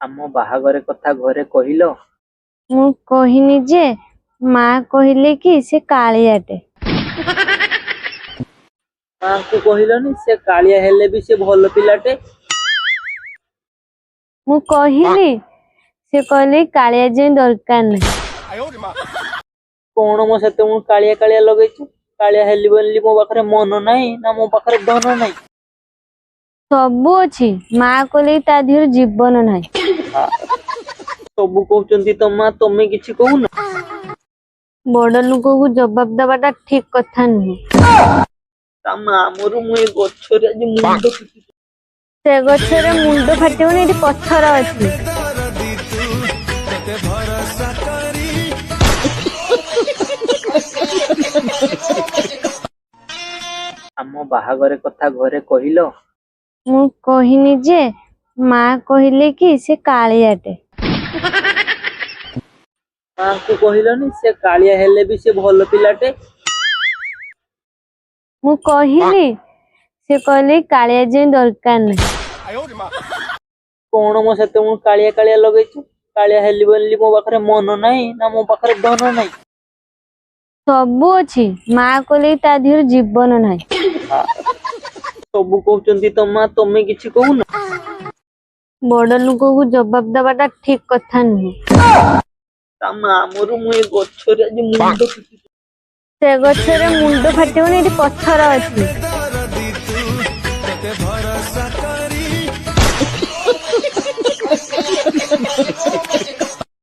ଆମ ବାହାଘର କଥା ଘରେ କହିଲ? ମୁଁ କହିନି ଯେ ମା କହିଲେ କି ସେ କାଳିଆଟେ। ମାଙ୍କୁ କହିଲନି ସେ କାଳିଆ ହେଲେ ବି ସେ ଭଲ ପିଲାଟେ। ମୁଁ କହିଲି ସେ କହିଲେ କାଳିଆ ଯାଇ ଦରକାର ନାହିଁ। କଣ ମୋ ସେତେ ମୁଁ କାଳିଆ କାଳିଆ ଲଗେଇଛୁ? କାଳିଆ ହେଲି ବୋଲି ମୋ ପାଖରେ ମନ ନାହିଁ ନା ମୋ ପାଖରେ ଧନ ନାହିଁ? ସବୁ ଅଛି, ମା କହିଲେ ତା ଦେହରେ ଜୀବନ ନାହିଁ। ସବୁ କହୁଛନ୍ତି ତ ମା, ତମେ କିଛି କହୁନ? ବଡ ଲୋକକୁ ଜବାବ ଦେବାଟା ଠିକ କଥା ନୁହେଁ। ତା ମା ମୋର ମୁଁ ଏ ଗଛରେ ଆଜି ମୁଣ୍ଡ ପିଟିଛି। ସେ ଗଛରେ ମୁଣ୍ଡ ଫାଟିବନି, ଏଠି ପଥର ଅଛି। ଆମ ବାହାଘର କଥା ଘରେ କହିଲ? ମୁଁ କହିନି ଯେ ମା କହିଲେ କି ସେ କାଳିଆଟେ। ମାଙ୍କୁ କହିଲନି ସେ କାଳିଆ ହେଲେ ବି ସେ ଭଲ ପିଲାଟେ। ମୁଁ କହିଲି ସେ କହିଲେ କାଳିଆ ଯାଇ ଦରକାର ନାହିଁ। କଣ ମୋ ସେତେ ମୁଁ କାଳିଆ କାଳିଆ ଲଗେଇଛୁ? କାଳିଆ ହେଲି ବୋଲି ମୋ ପାଖରେ ମନ ନାହିଁ ନା ମୋ ପାଖରେ ଧନ ନାହିଁ? ସବୁ ଅଛି, ମା କହିଲେ ତା ଦେହରେ ଜୀବନ ନାହିଁ। ସବୁ କହୁଛନ୍ତି ତ ମା, ତମେ କିଛି କହୁନ? ବଡ ଲୋକକୁ ଜବାବ ଦେବାଟା ଠିକ କଥା ନୁହେଁ। ତା ମା ମୋର ମୁଁ ଏ ଗଛରେ ଆଜି ମୁଣ୍ଡ ପିଟିଛି। ସେ ଗଛରେ ମୁଣ୍ଡ ଫାଟିବନି, ଏଠି ପଥର ଅଛି।